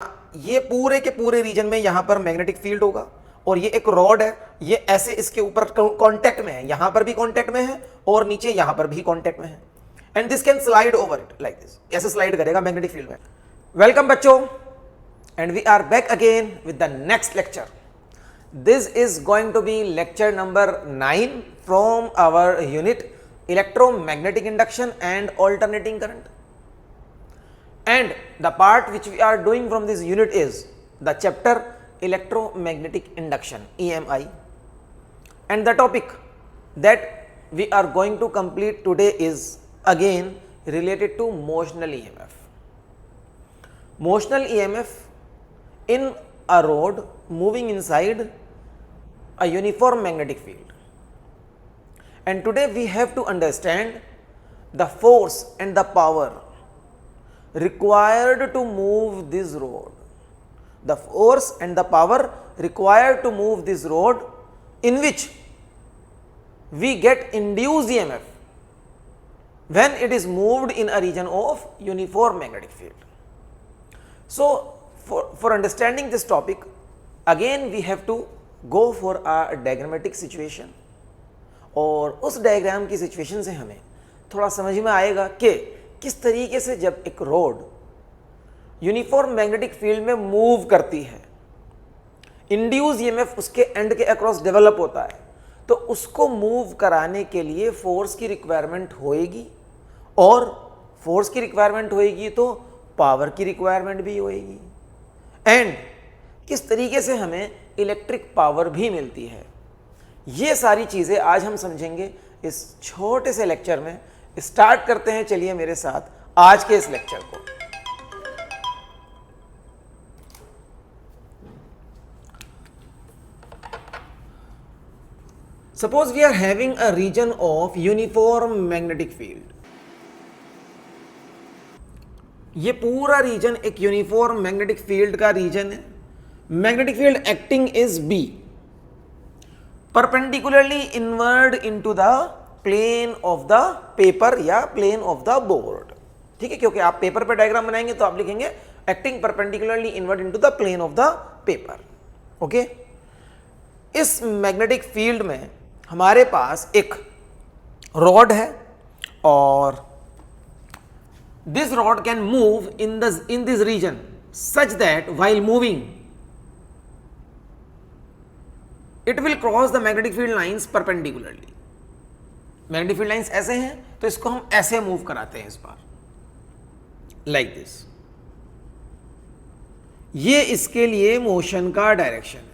ये पूरे के पूरे रीजन में यहां पर मैग्नेटिक फील्ड होगा और ये एक रॉड है, ये ऐसे इसके ऊपर कांटेक्ट में है, यहां पर भी कांटेक्ट में है और नीचे यहां पर भी कांटेक्ट में है and this can slide over it like this, ऐसे स्लाइड करेगा मैग्नेटिक फील्ड में। वेलकम बच्चों and we are back again with the next lecture. This is going to be lecture number 9 from our unit electromagnetic induction and alternating current. And the part which we are doing from this unit is the chapter electromagnetic induction EMI, and the topic that we are going to complete today is again related to motional EMF. Motional EMF in a rod moving inside a uniform magnetic field, and today we have to understand the force and the power required to move this rod, the force and the power required to move this rod in which we get induced EMF when it is moved in a region of uniform magnetic field. So for understanding this topic again we have to go for a diagrammatic situation, और उस diagram की situation से हमें थोड़ा समझ में आएगा कि किस तरीके से जब एक रोड यूनिफॉर्म मैग्नेटिक फील्ड में मूव करती है, इंड्यूस ईएमएफ उसके एंड के अक्रॉस डेवलप होता है, तो उसको मूव कराने के लिए फोर्स की रिक्वायरमेंट होएगी, और फोर्स की रिक्वायरमेंट होएगी तो पावर की रिक्वायरमेंट भी होएगी, एंड किस तरीके से हमें इलेक्ट्रिक पावर भी मिलती है। ये सारी चीज़ें आज हम समझेंगे इस छोटे से लेक्चर में। स्टार्ट करते हैं, चलिए मेरे साथ आज के इस लेक्चर को। Suppose we are having a region of uniform magnetic field. ये पूरा रीजन एक यूनिफॉर्म मैग्नेटिक फील्ड का रीजन है। Magnetic field acting is B perpendicularly inward into the plane of the paper या प्लेन ऑफ द बोर्ड, ठीक है, क्योंकि आप पेपर पे डायग्राम बनाएंगे तो आप लिखेंगे acting perpendicularly inward into the plane of the paper. Okay, इस मैग्नेटिक फील्ड में हमारे पास एक रॉड है और this rod can move in this region such that while moving it will cross the magnetic field lines perpendicularly. Magnetic field lines ऐसे हैं तो इसको हम ऐसे मूव कराते हैं इस बार, लाइक दिस। ये इसके लिए मोशन का डायरेक्शन है,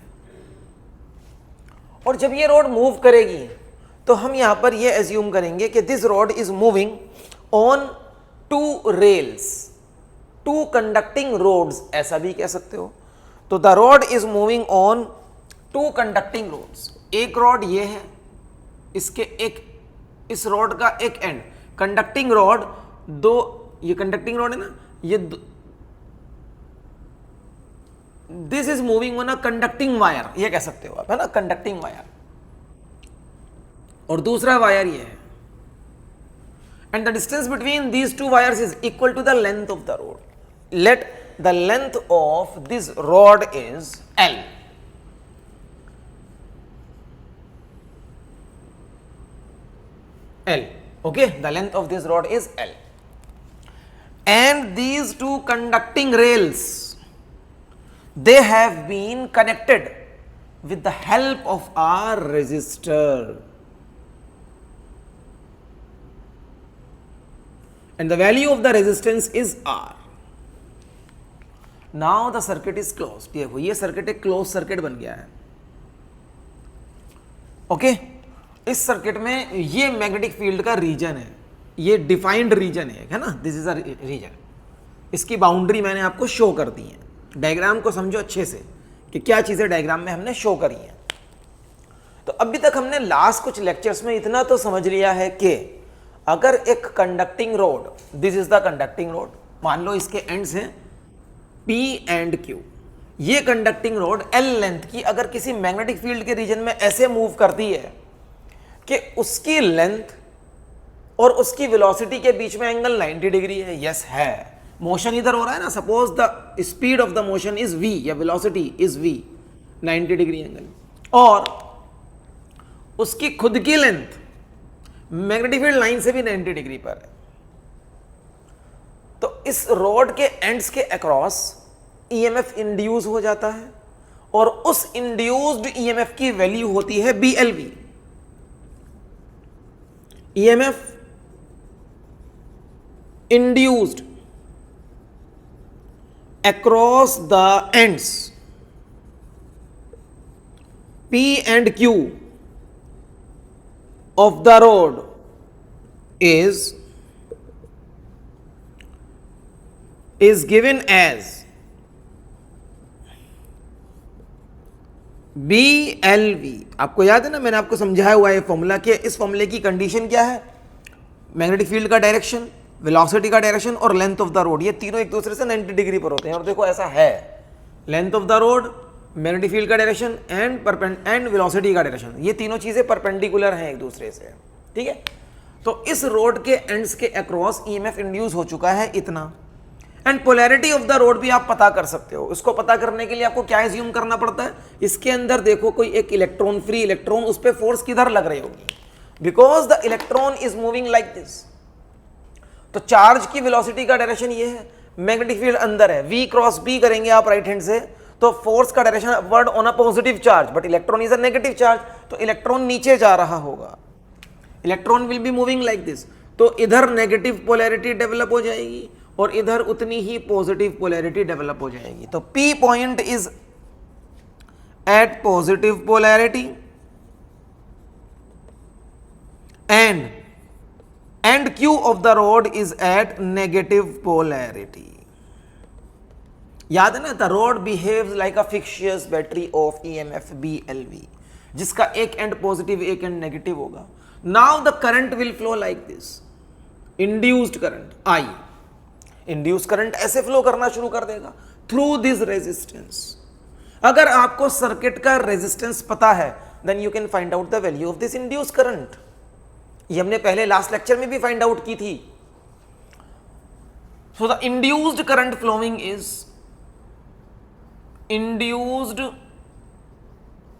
और जब ये रोड मूव करेगी तो हम यहां पर ये एज्यूम करेंगे कि this rod is moving on two rails, two conducting rods, ऐसा भी कह सकते हो। तो the rod is moving on two conducting rods. एक रॉड ये है, इसके एक इस रॉड का एक एंड कंडक्टिंग रॉड, दो ये कंडक्टिंग रॉड है ना, ये this is moving on a conducting wire, ये कह सकते हो आप, है ना, कंडक्टिंग वायर। और दूसरा वायर ये है, and the distance between these two wires is equal to the length of the rod. Let the length of this rod is L. L, okay, the length of this rod is L, and these two conducting rails, they have been connected with the help of our resistor, and the value of the resistance is R. Now the circuit is closed. देखो ये circuit एक close circuit बन गया है। Okay, इस circuit में ये magnetic field का रीजन है, ये डिफाइंड रीजन है ना, दिस इज अ रीजन। इसकी बाउंड्री मैंने आपको शो कर दी है। डायग्राम को समझो अच्छे से कि क्या चीजें डायग्राम में हमने शो करी हैं। तो अभी तक हमने लास्ट कुछ लेक्चर्स में इतना तो समझ लिया है कि अगर एक conducting road, this is the conducting road, मान लो इसके एंड्स हैं P एंड Q, ये कंडक्टिंग रोड L लेंथ की अगर किसी मैग्नेटिक फील्ड के रीजन में ऐसे मूव करती है कि उसकी लेंथ और उसकी वेलोसिटी के बीच में एंगल 90 डिग्री है, यस है, मोशन इधर हो रहा है ना, suppose the speed of the motion is v या velocity is v 90 degree angle, और उसकी खुद की लेंथ मैग्नेटिक फील्ड लाइन से भी 90 डिग्री पर है, तो इस रॉड के एंड्स के अक्रॉस ईएमएफ इंड्यूस हो जाता है, और उस इंड्यूस्ड ईएमएफ की वैल्यू होती है BLV। EMF induced across the ends P and Q of the rod is given as BLV। आपको याद है ना, मैंने आपको समझाया हुआ है फॉर्मूला कि इस फॉर्मूले की कंडीशन क्या है, मैग्नेटिक फील्ड का डायरेक्शन, वेलोसिटी का डायरेक्शन और लेंथ ऑफ द रोड, ये तीनों एक दूसरे से 90 डिग्री पर होते हैं। और देखो ऐसा है, length of the road, magnetic field का डायरेक्शन एंड वेलोसिटी का डायरेक्शन, ये तीनों चीजें परपेंडिकुलर हैं एक दूसरे से, ठीक है। तो इस रोड के एंड्स के अक्रॉस ईएमएफ इंड्यूस हो चुका है इतना, and polarity of the road भी आप पता कर सकते हो। इसको पता करने के लिए आपको क्या एज्यूम करना पड़ता है, इसके अंदर देखो कोई एक इलेक्ट्रॉन, फ्री इलेक्ट्रॉन, उस पर फोर्स किधर लग रही होगी, because the electron is moving like this. तो चार्ज की वेलोसिटी का डायरेक्शन ये है, मैग्नेटिक फील्ड अंदर है, V क्रॉस B करेंगे आप राइट हैंड से, तो फोर्स का direction upward on a positive charge, but electron is a negative charge, तो इलेक्ट्रॉन नीचे जा रहा होगा, electron will be moving like this. तो इधर नेगेटिव पोलैरिटी डेवलप हो जाएगी और इधर उतनी ही पॉजिटिव पोलैरिटी डेवलप हो जाएगी। तो P point is at positive polarity and Q of the rod is at negative polarity। याद है ना, the rod behaves like a fictitious battery of EMF BLV, जिसका एक एंड पॉजिटिव एक एंड नेगेटिव होगा। Now the current will flow like this, induced current I, induced current ऐसे flow करना शुरू कर देगा through this resistance। अगर आपको सर्किट का रेजिस्टेंस पता है, then you can find out the value of this induced current। ये हमने पहले लास्ट लेक्चर में भी फाइंड आउट की थी। So the induced current flowing is, induced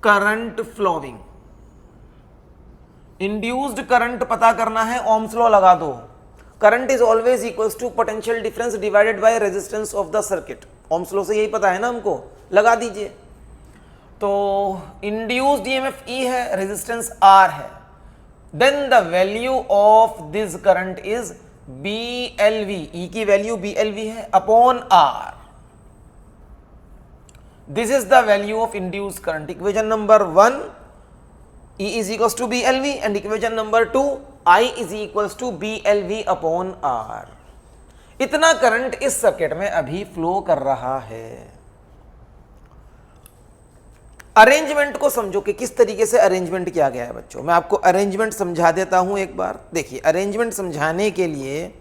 current flowing, induced current पता करना है, ओम्स लॉ लगा दो, current is always equals to potential difference divided by resistance of the circuit. Ohm's law से यही पता है ना हमको, लगा दीजिए। तो इंड्यूस्ड ईएमएफ E है, रेजिस्टेंस R है, then the value of this current is BLV, E की वैल्यू BLV है upon R। This is the value of induced current। Equation number 1 E is equals to BLV and equation number 2 I is equals to BLV upon R। इतना current इस circuit में अभी flow कर रहा है। Arrangement को समझो कि किस तरीके से अरेंजमेंट किया गया है बच्चों। मैं आपको अरेंजमेंट समझा देता हूं एक बार। देखिए, अरेंजमेंट समझाने के लिए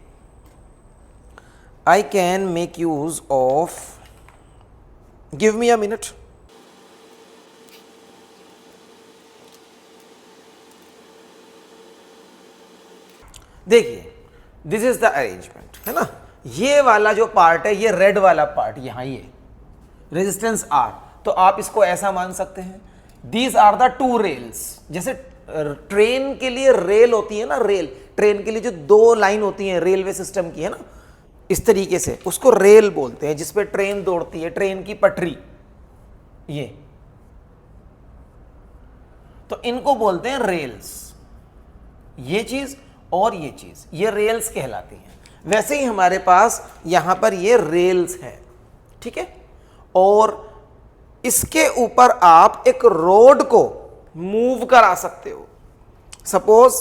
I can make use of, give me a minute. देखिए, दिस इज द अरेंजमेंट, है ना। ये वाला जो पार्ट है, ये रेड वाला पार्ट, यहां ये रेजिस्टेंस R, तो आप इसको ऐसा मान सकते हैं, these are the two rails. जैसे ट्रेन के लिए रेल होती है ना, रेल, ट्रेन के लिए जो दो लाइन होती है रेलवे सिस्टम की, है ना, इस तरीके से उसको रेल बोलते हैं, जिसपे ट्रेन दौड़ती है, ट्रेन की पटरी, ये, तो इनको बोलते हैं रेल्स। ये चीज और ये चीज, ये रेल्स कहलाती हैं। वैसे ही हमारे पास यहां पर ये रेल्स है, ठीक है, और इसके ऊपर आप एक रोड को मूव करा सकते हो। Suppose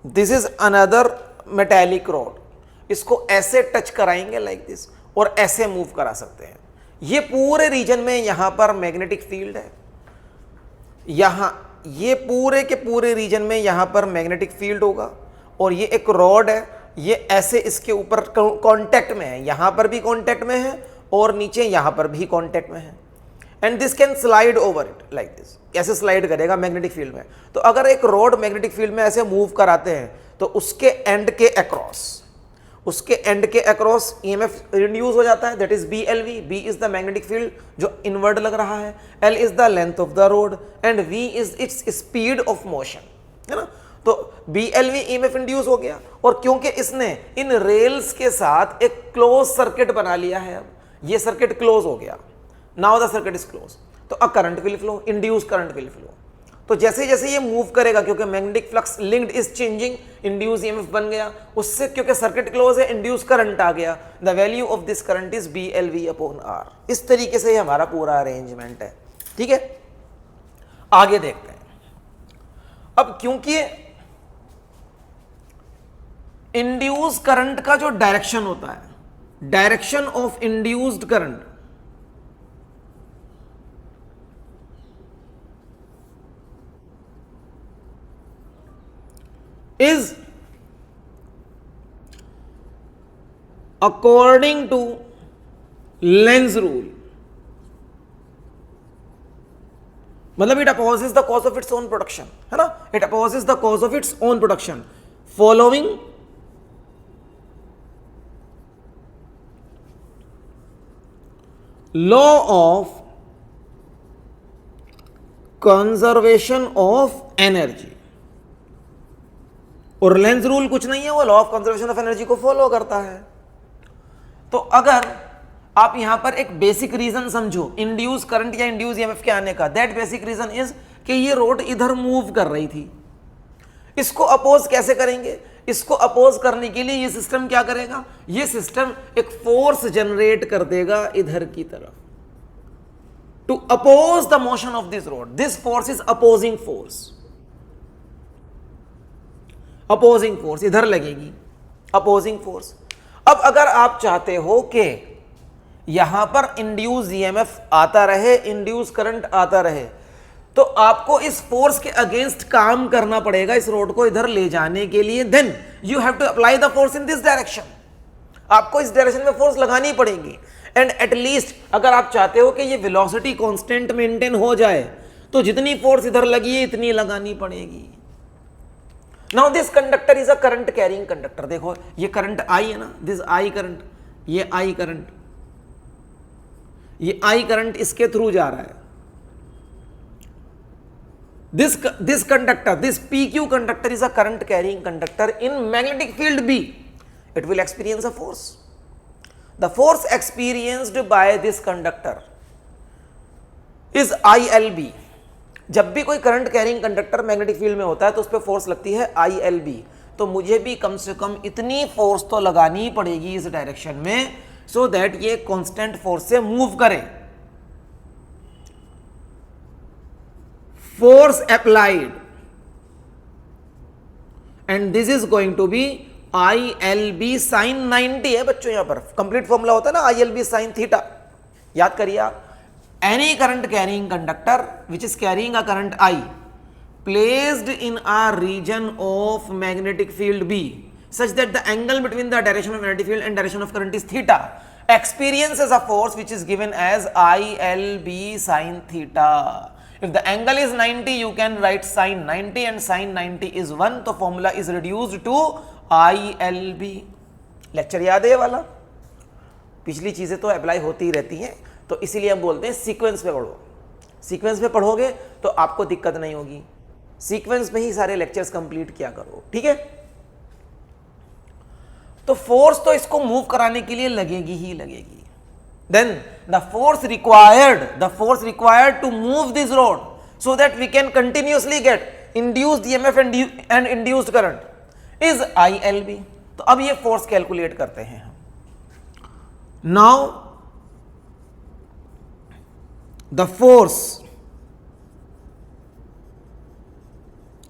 this is another metallic road, इसको ऐसे टच कराएंगे लाइक दिस और ऐसे मूव करा सकते हैं। ये पूरे रीजन में यहां पर मैग्नेटिक फील्ड है, यहां ये पूरे के पूरे रीजन में यहां पर मैग्नेटिक फील्ड होगा, और ये एक रॉड है, ये ऐसे इसके ऊपर कांटेक्ट में है, यहां पर भी कांटेक्ट में है और नीचे यहां पर भी कांटेक्ट में है, and this can slide over it like this, ऐसे स्लाइड करेगा मैग्नेटिक फील्ड में। तो अगर एक रॉड मैग्नेटिक फील्ड में ऐसे मूव कराते हैं तो उसके एंड के अक्रॉस उसके एंड के अक्रॉस ईएमएफ इंड्यूस हो जाता है, that is B L V. B is the magnetic field जो इनवर्ड लग रहा है, L is the length of the rod and V is its speed of motion, है ना। तो B L V EMF induce हो गया, और क्योंकि इसने इन रेल्स के साथ एक क्लोज सर्किट बना लिया है, अब ये सर्किट क्लोज हो गया, now the circuit is close, तो a current will flow, induce current will flow. तो जैसे जैसे ये मूव करेगा, क्योंकि magnetic flux linked is changing, induce EMF बन गया, उससे क्योंकि सर्किट क्लोज है इंड्यूस करंट आ गया, the value of this current is B L V upon R. इस तरीके से हमारा पूरा अरेंजमेंट है, ठीक है। आगे देखते हैं। अब क्योंकि इंड्यूस करंट का जो डायरेक्शन होता है, direction of induced current is according to Lenz rule, मतलब it opposes the cause of its own production, है ना, it opposes the cause of its own production following law of conservation of energy। और length rule कुछ नहीं है, वो law of conservation of energy को follow करता है। तो अगर आप यहां पर एक बेसिक रीजन समझो इंड्यूस करंट या इंड्यूस ईएमएफ के आने का, दैट बेसिक रीजन इज कि ये रोड इधर मूव कर रही थी, इसको अपोज कैसे करेंगे? इसको अपोज करने के लिए ये सिस्टम क्या करेगा? ये सिस्टम एक फोर्स जनरेट कर देगा इधर की तरफ, to oppose the motion of this rod. This force is opposing force, opposing force इधर लगेगी, अपोजिंग फोर्स। अब अगर आप चाहते हो कि यहां पर इंड्यूस ईएमएफ आता रहे, इंड्यूस करंट आता रहे, तो आपको इस फोर्स के अगेंस्ट काम करना पड़ेगा इस रोड को इधर ले जाने के लिए। Then you have to apply the force in this direction, आपको इस डायरेक्शन में फोर्स लगानी पड़ेगी। एंड एटलीस्ट अगर आप चाहते हो कि ये वेलोसिटी कांस्टेंट मेंटेन हो जाए, तो जितनी फोर्स इधर लगी है इतनी लगानी पड़ेगी। Now this conductor is a current carrying conductor. देखो ये करंट आई है ना, दिस आई करंट, ये आई करंट, ये आई करंट इसके थ्रू जा रहा है। This conductor, this PQ conductor is a current carrying conductor in magnetic field B. It will experience a force. The force experienced by this conductor is ILB. जब भी कोई current carrying conductor magnetic field में होता है तो उस पर force लगती है ILB। तो मुझे भी कम से कम इतनी फोर्स तो लगानी पड़ेगी इस डायरेक्शन में, सो दैट ये कांस्टेंट फोर्स से मूव करे। Force applied, and this is going to be ILB sine 90 है बच्चों। यहां पर कंप्लीट फॉर्मूला होता है ना, ILB साइन थीटा, याद करिए आप। any current carrying conductor which is carrying a current I placed in a region of magnetic field B such that the angle between the direction of magnetic field and direction of current is theta experiences a force which is given as ILB sin theta. If the angle is 90, you can write sin 90 and sin 90 is 1, तो formula is reduced to ILB. Lecture याद है ये वाला? पिछली चीजें तो apply होती रहती हैं, तो इसीलिए हम बोलते हैं सीक्वेंस पे पढ़ो। सीक्वेंस पे पढ़ोगे तो आपको दिक्कत नहीं होगी, सीक्वेंस में ही सारे लेक्चर्स कंप्लीट किया करो, ठीक है। तो फोर्स तो इसको मूव कराने के लिए लगेगी ही लगेगी। Then the force required to move this rod so that we can continuously get induced EMF and induced current is ILB। तो अब ये फोर्स कैलकुलेट करते हैं हम। Now the force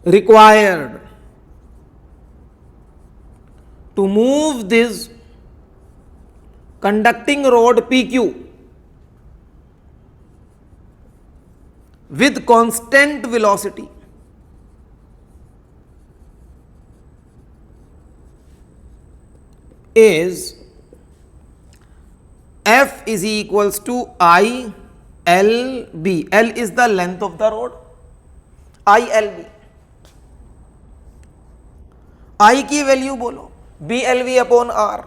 required to move this conducting rod PQ with constant velocity is F is equals to ILB. L is the length of the road, ILB। I की value बोलो, B L V upon R,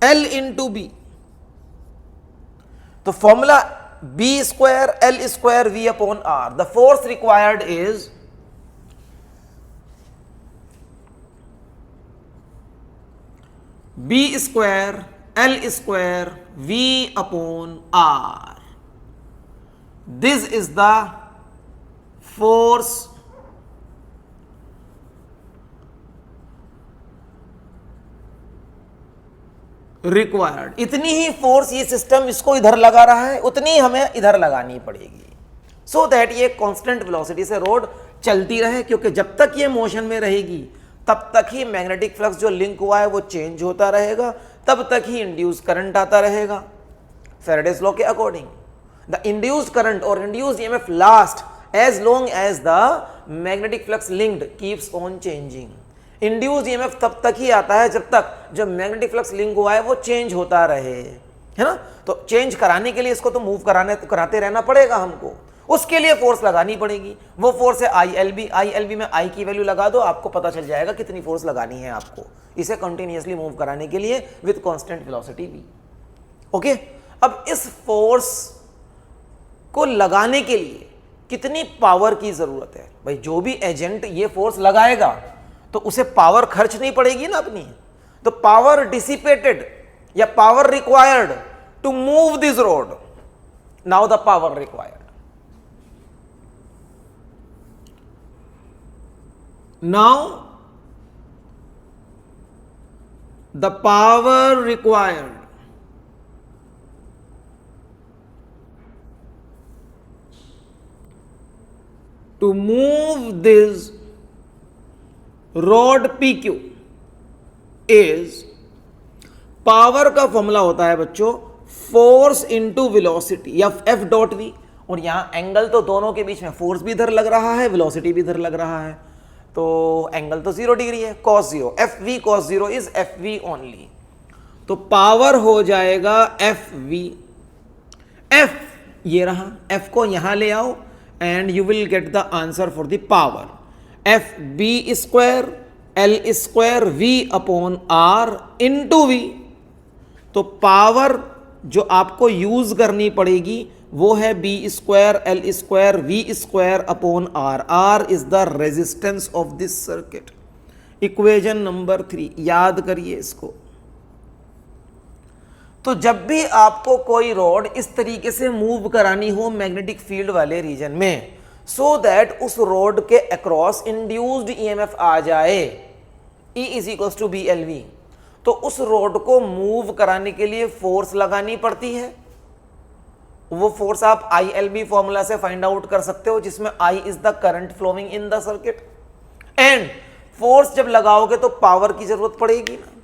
L into B. तो formula B square L square V upon R, the force required is B square L square V upon R. This is the force required. इतनी ही force ये system इसको इधर लगा रहा है, उतनी ही हमें इधर लगानी पड़ेगी, सो दैट ये कांस्टेंट वेलोसिटी से रोड चलती रहे, क्योंकि जब तक ये मोशन में रहेगी तब तक ही मैग्नेटिक फ्लक्स जो लिंक हुआ है वो चेंज होता रहेगा, तब तक ही इंड्यूस करंट आता रहेगा। फैराडेज लॉ के अकॉर्डिंग द इंड्यूस्ड करंट और induced EMF last as long as the magnetic flux linked keeps on changing. Induced EMF तब तक ही आता है जब तक जब मैग्नेटिक फ्लक्स लिंक हुआ है वो चेंज होता रहे, है ना। तो चेंज कराने के लिए इसको तो मूव कराते रहना पड़ेगा हमको, उसके लिए फोर्स लगानी पड़ेगी। वो फोर्स है I L B. I L B में आई की वैल्यू लगा दो, आपको पता चल जाएगा कितनी फोर्स लगानी है आपको इसे कंटिन्यूअसली मूव कराने के लिए with constant velocity V. Okay, अब इस फोर्स को लगाने के लिए कितनी पावर की जरूरत है भाई। जो भी एजेंट ये फोर्स लगाएगा तो उसे पावर खर्च नहीं पड़ेगी ना अपनी। तो पावर डिसिपेटेड या power required to move this rod, now the power required, now the power required to move this rod PQ is, power का फॉर्मूला होता है बच्चों फोर्स इंटू वेलोसिटी या एफ डॉट वी, और यहां एंगल तो दोनों के बीच में फोर्स भी इधर लग रहा है, वेलोसिटी भी इधर लग रहा है, तो एंगल तो 0 डिग्री है, cos 0, F V cos 0 is F V only. तो पावर हो जाएगा एफ वी, एफ ये रहा, एफ को यहां ले आओ and you will get the answer for the power, f b square l square v upon r into v। तो पावर जो आपको यूज करनी पड़ेगी वो है b square l square v square upon r। r is the resistance of this circuit. Equation number 3 याद करिए इसको। तो जब भी आपको कोई रॉड इस तरीके से मूव करानी हो मैग्नेटिक फील्ड वाले रीजन में, सो दैट उस रॉड के अक्रॉस इंड्यूस्ड ईएमएफ आ जाए, E is equals to B L V, तो उस रॉड को मूव कराने के लिए फोर्स लगानी पड़ती है। वो फोर्स आप आई एल बी फॉर्मूला से फाइंड आउट कर सकते हो, जिसमें I is the current flowing in the circuit. And force जब लगाओगे तो पावर की जरूरत पड़ेगी ना,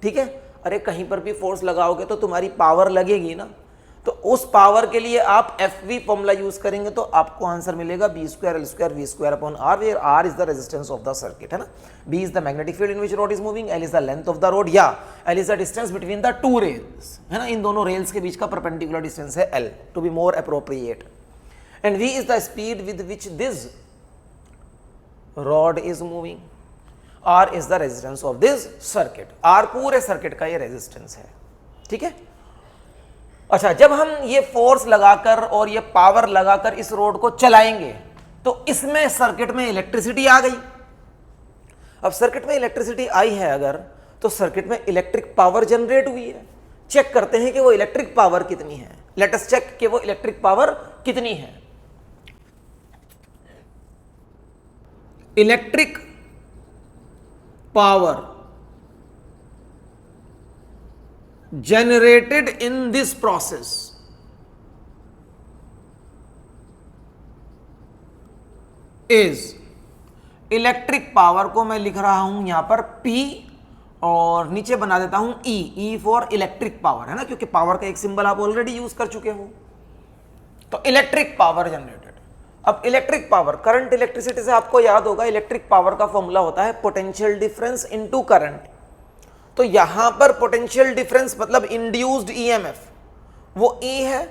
ठीक है। अरे कहीं पर भी फोर्स लगाओगे तो तुम्हारी पावर लगेगी ना, तो उस पावर के लिए आप एफ वी फॉर्मूला यूज करेंगे, तो आपको आंसर मिलेगा B square L square V square upon R, where R is the resistance of the circuit, है ना। B is the magnetic field in which rod is moving, L is the length of the rod, या L is the distance between the two rails, है ना। इन दोनों rails के बीच का परपेंडिकुलर डिस्टेंस है L, to be more appropriate. And V is the speed with which this rod is moving, R is the resistance of this circuit. R पूरे circuit का ये रेजिस्टेंस है, ठीक है। अच्छा, जब हम ये फोर्स लगाकर और ये पावर लगाकर इस रोड को चलाएंगे तो इसमें सर्किट में इलेक्ट्रिसिटी आ गई। अब सर्किट में इलेक्ट्रिसिटी आई है अगर, तो सर्किट में इलेक्ट्रिक पावर जनरेट हुई है। चेक करते हैं कि वो इलेक्ट्रिक पावर कितनी है। लेट अस चेक कि वो इलेक्ट्रिक पावर कितनी है। Electric power generated in this process is, electric power को मैं लिख रहा हूं यहां पर P और नीचे बना देता हूं E फॉर इलेक्ट्रिक पावर, है ना, क्योंकि पावर का एक सिंबल आप ऑलरेडी यूज कर चुके हो। तो इलेक्ट्रिक पावर जनरेटेड। अब इलेक्ट्रिक पावर, करंट इलेक्ट्रिसिटी से आपको याद होगा इलेक्ट्रिक पावर का फॉर्मूला होता है पोटेंशियल डिफरेंस इनटू करंट। तो यहां पर पोटेंशियल डिफरेंस मतलब इंड्यूस्ड ईएमएफ, वो E है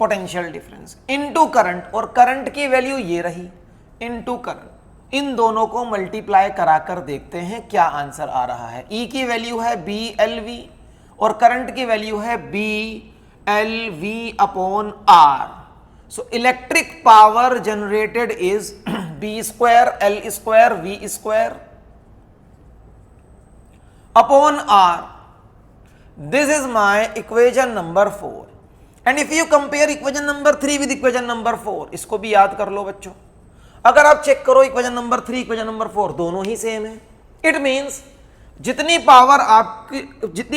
पोटेंशियल डिफरेंस इनटू करंट, और करंट की वैल्यू ये रही इनटू करंट। इन दोनों को मल्टीप्लाई कराकर देखते हैं क्या आंसर आ रहा है। E की वैल्यू है BLV और करंट की वैल्यू है BLV upon R। So electric power generated is B square L square V square upon R। This is my equation number 4 and if you compare equation number 3 with equation number 4, इसको भी याद कर लो बच्चों। अगर आप check करो equation number 3 equation number 4 दोनों ही same है। इट मींस जितनी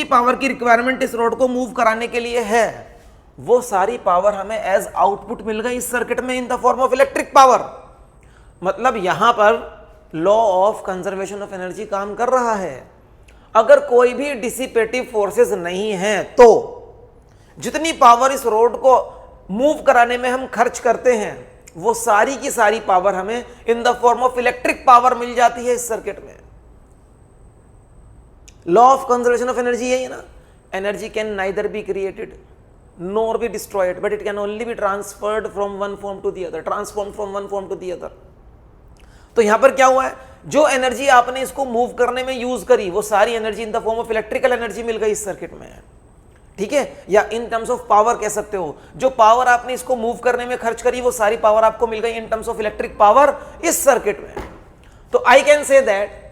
पावर की रिक्वायरमेंट इस रोड को मूव कराने के लिए है वो सारी पावर हमें एज आउटपुट मिल गई इस सर्किट में इन the form of electric power. मतलब यहां पर law of conservation of energy काम कर रहा है। अगर कोई भी डिसिपेटिव फोर्सेस नहीं है तो जितनी पावर इस रोड को मूव कराने में हम खर्च करते हैं वो सारी की सारी पावर हमें in the form of electric power मिल जाती है इस सर्किट में। Law of conservation of energy यही है ना, energy can neither be created nor be destroyed but it can only be transferred from one form to the other, transform from one form to the other. तो यहां पर क्या हुआ है, जो एनर्जी आपने इसको मूव करने में यूज करी वो सारी energy in the form of electrical energy मिल गई इस सर्किट में, ठीक है, या इन टर्म्स ऑफ पावर कह सकते हो। जो पावर आपने इसको मूव करने में खर्च करी वो सारी पावर आपको मिल गई in terms of electric power इस सर्किट में। तो I can say that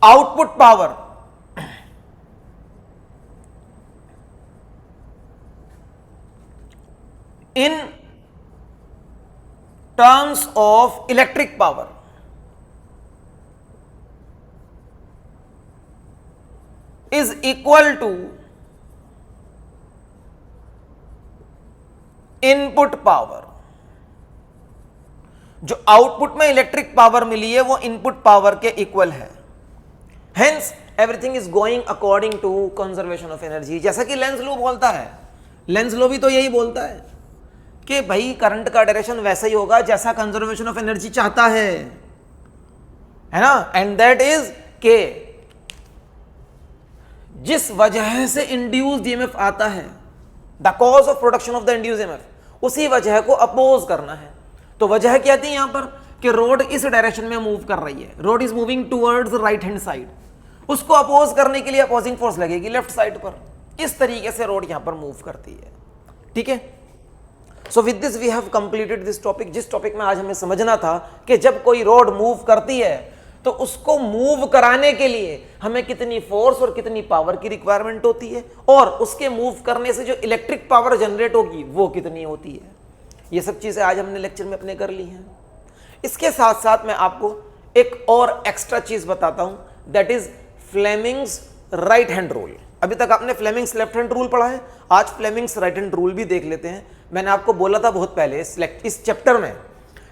output power in terms of electric power is equal to input power. जो आउटपुट में इलेक्ट्रिक पावर मिली है वो इनपुट पावर के इक्वल है। Hence everything is going according to conservation of energy. जैसा कि Lenz law बोलता है, लेंज लॉ भी तो यही बोलता है कि भाई करंट का डायरेक्शन वैसा ही होगा जैसा कंजर्वेशन ऑफ एनर्जी चाहता है ना। एंड दैट इज के जिस वजह से इंड्यूस्ड ईएमएफ आता है, the cause of production of the induced EMF, उसी वजह को अपोज करना है। तो वजह क्या थी यहां पर कि रोड इस डायरेक्शन में मूव कर रही है, road is moving towards right hand side, उसको अपोज करने के लिए अपोजिंग फोर्स लगेगी लेफ्ट साइड पर। इस तरीके से रोड यहां पर मूव करती है, ठीक है। So with this we have completed this topic. जिस टॉपिक में आज हमें समझना था कि जब कोई रोड मूव करती है तो उसको मूव कराने के लिए हमें कितनी फोर्स और कितनी पावर की रिक्वायरमेंट होती है और उसके मूव करने से जो इलेक्ट्रिक पावर जनरेट होगी वो कितनी होती है। ये सब चीजें आज हमने लेक्चर में अपने कर ली हैं। इसके साथ साथ मैं आपको एक और एक्स्ट्रा चीज बताता हूं, that is Fleming's right hand rule. अभी तक आपने फ्लेमिंग्स लेफ्ट हैंड रूल पढ़ा है, आज फ्लेमिंग्स राइट हैंड रूल भी देख लेते हैं। मैंने आपको बोला था बहुत पहले इस चैप्टर में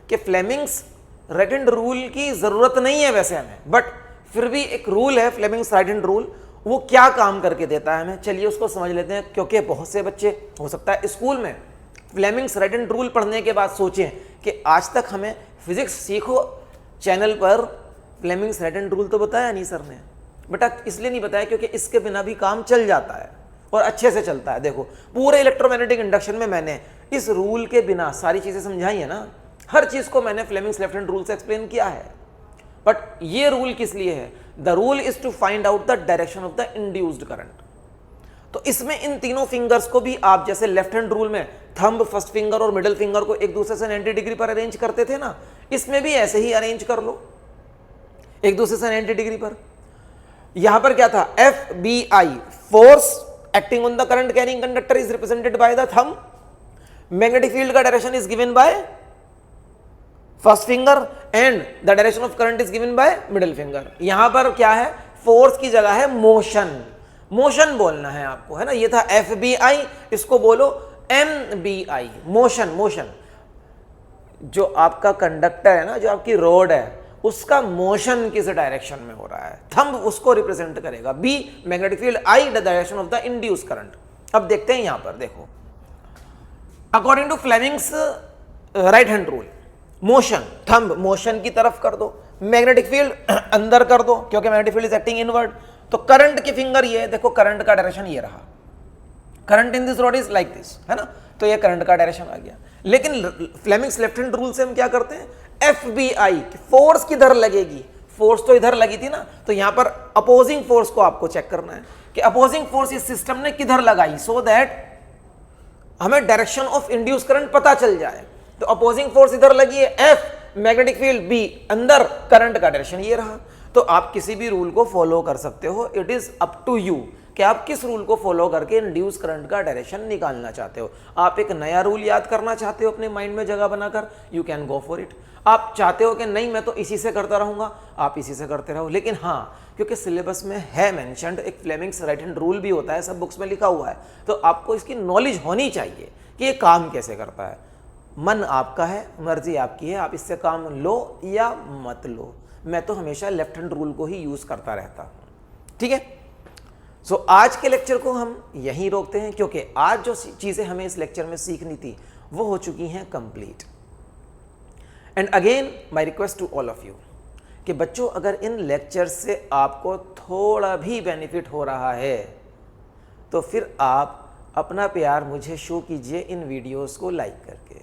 कि फ्लेमिंग्स राइट हैंड रूल की जरूरत नहीं है वैसे हमें, बट फिर भी एक रूल है फ्लेमिंग्स राइट हैंड रूल, वो क्या काम करके देता है हमें, चलिए उसको समझ लेते हैं। क्योंकि बहुत से बच्चे हो सकता है स्कूल में फ्लेमिंग्स राइट हैंड रूल पढ़ने के बाद सोचें कि आज तक हमें फिजिक्स सीखो चैनल पर फ्लेमिंग्स राइट हैंड रूल तो बताया नहीं सर ने। बेटा इसलिए नहीं बताया क्योंकि इसके बिना भी काम चल जाता है और अच्छे से चलता है। देखो पूरे इलेक्ट्रोमैग्नेटिक इंडक्शन में मैंने इस रूल के बिना सारी चीजें समझाई है ना, हर चीज को मैंने फ्लेमिंग्स लेफ्ट हैंड रूल से एक्सप्लेन किया है। बट ये रूल किस लिए है, the rule is to find out the direction of the induced current. तो इसमें इन तीनों फिंगर्स को भी आप जैसे लेफ्ट हैंड रूल में थंब, फर्स्ट फिंगर और मिडिल फिंगर को एक दूसरे से 90 डिग्री पर अरेंज करते थे ना, इसमें भी ऐसे ही अरेंज कर लो एक दूसरे से 90 डिग्री पर। यहां पर क्या था, FBI force acting on the current carrying conductor is represented by the thumb, magnetic field का direction is given by first finger and the direction of current is given by middle finger. यहां पर क्या है, force की जगह है motion, motion बोलना है आपको, है ना। ये था FBI, इसको बोलो MBI, मोशन। मोशन जो आपका कंडक्टर है ना, जो आपकी रोड है, उसका मोशन किस डायरेक्शन में हो रहा है, थंब उसको रिप्रेजेंट करेगा, B magnetic field, I the direction of the induced current. अब देखते हैं यहां पर, देखो according to Fleming's right hand rule, motion thumb motion की तरफ कर दो, मैग्नेटिक फील्ड अंदर कर दो क्योंकि magnetic field is acting inward. तो करंट की फिंगर ये देखो, करंट का डायरेक्शन ये रहा, current in this rod is like this, है ना। तो ये करंट का डायरेक्शन आ गया। लेकिन फ्लेमिंग्स लेफ्ट हैंड रूल से हम क्या करते हैं, FBI फोर्स किधर लगेगी, फोर्स तो इधर लगी थी ना, तो यहां पर अपोजिंग फोर्स को आपको चेक करना है कि अपोजिंग फोर्स इस सिस्टम ने किधर लगाई, सो दैट हमें डायरेक्शन ऑफ इंड्यूस करंट पता चल जाए। तो अपोजिंग फोर्स इधर लगी है F, मैग्नेटिक फील्ड B, अंदर करंट का डायरेक्शन ये रहा। तो आप किसी भी रूल को फॉलो कर सकते हो, it is up to you कि आप किस रूल को फॉलो करके इंड्यूस करंट का डायरेक्शन निकालना चाहते हो। आप एक नया रूल याद करना चाहते हो अपने माइंड में जगह बनाकर, you can go for it. आप चाहते हो कि नहीं मैं तो इसी से करता रहूंगा, आप इसी से करते रहो। लेकिन हाँ, क्योंकि सिलेबस में है मेंशन्ड, एक फ्लेमिंग्स राइट हैंड रूल भी होता है, सब बुक्स में लिखा हुआ है, तो आपको इसकी नॉलेज होनी चाहिए कि ये काम कैसे करता है। मन आपका है, मर्जी आपकी है, आप इससे काम लो या मत लो। मैं तो हमेशा लेफ्ट हैंड रूल को ही यूज करता रहता हूं, ठीक है। सो आज के लेक्चर को हम यहीं रोकते हैं, क्योंकि आज जो चीजें हमें इस लेक्चर में सीखनी थी वो हो चुकी हैं complete. And again my request to all of you कि बच्चों, अगर इन लेक्चर से आपको थोड़ा भी बेनिफिट हो रहा है तो फिर आप अपना प्यार मुझे शो कीजिए इन वीडियोस को लाइक करके,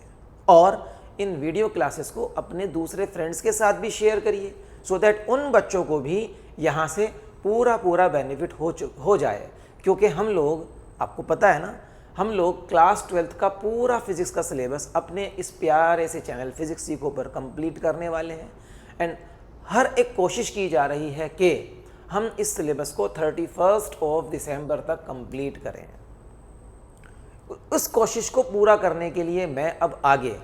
और इन वीडियो क्लासेस को अपने दूसरे फ्रेंड्स के साथ भी शेयर करिए, सो दैट उन बच्चों को भी यहाँ से पूरा बेनिफिट हो जाए। क्योंकि हम लोग, आपको पता है ना, हम लोग क्लास 12th का पूरा फिजिक्स का सिलेबस अपने इस प्यारे से चैनल फिजिक्स सीखो पर कंप्लीट करने वाले हैं। एंड हर एक कोशिश की जा रही है कि हम इस सिलेबस को 31 दिसंबर तक कंप्लीट करें। उस कोशिश को पूरा करने के लिए मैं अब आगे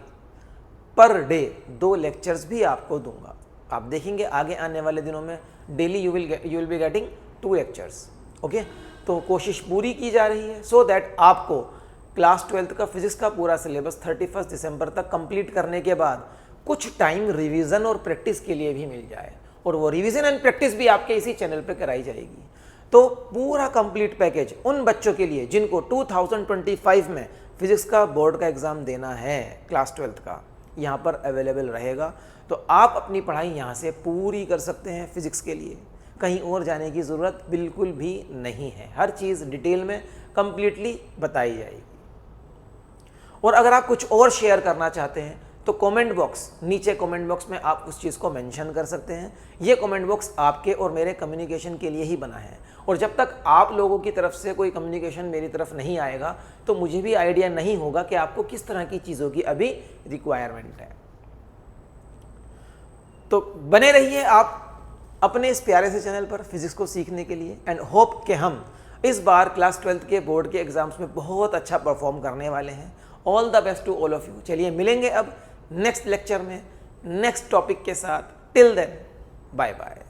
पर डे 2 लेक्चर्स भी आपको दूंगा। आप देखेंगे आगे आने वाले दिनों में daily you will be getting 2 lectures, okay. तो कोशिश पूरी की जा रही है सो दैट आपको क्लास 12th का फिजिक्स का पूरा सिलेबस 31 दिसंबर तक कंप्लीट करने के बाद कुछ टाइम रिवीजन और प्रैक्टिस के लिए भी मिल जाए, और वो रिवीजन एंड प्रैक्टिस भी आपके इसी चैनल पे कराई जाएगी। तो पूरा कंप्लीट पैकेज उन बच्चों के लिए जिनको 2025 में फिजिक्स का बोर्ड का एग्जाम देना है क्लास 12th का, यहाँ पर अवेलेबल रहेगा। तो आप अपनी पढ़ाई यहाँ से पूरी कर सकते हैं फिजिक्स के लिए, कहीं और जाने की ज़रूरत बिल्कुल भी नहीं है। हर चीज़ डिटेल में कंप्लीटली बताई जाएगी। और अगर आप कुछ और शेयर करना चाहते हैं तो कमेंट बॉक्स, नीचे कमेंट बॉक्स में आप उस चीज़ को मेंशन कर सकते हैं। ये कमेंट बॉक्स आपके और मेरे कम्युनिकेशन के लिए ही बना है, और जब तक आप लोगों की तरफ से कोई कम्युनिकेशन मेरी तरफ नहीं आएगा तो मुझे भी आइडिया नहीं होगा कि आपको किस तरह की चीज़ों की अभी रिक्वायरमेंट है। तो बने रहिए आप अपने इस प्यारे से चैनल पर फिजिक्स को सीखने के लिए, एंड होप कि हम इस बार क्लास 12th के बोर्ड के एग्जाम्स में बहुत अच्छा परफॉर्म करने वाले हैं। All the best to all of you. चलिए मिलेंगे अब नेक्स्ट लेक्चर में नेक्स्ट टॉपिक के साथ। Till then bye bye.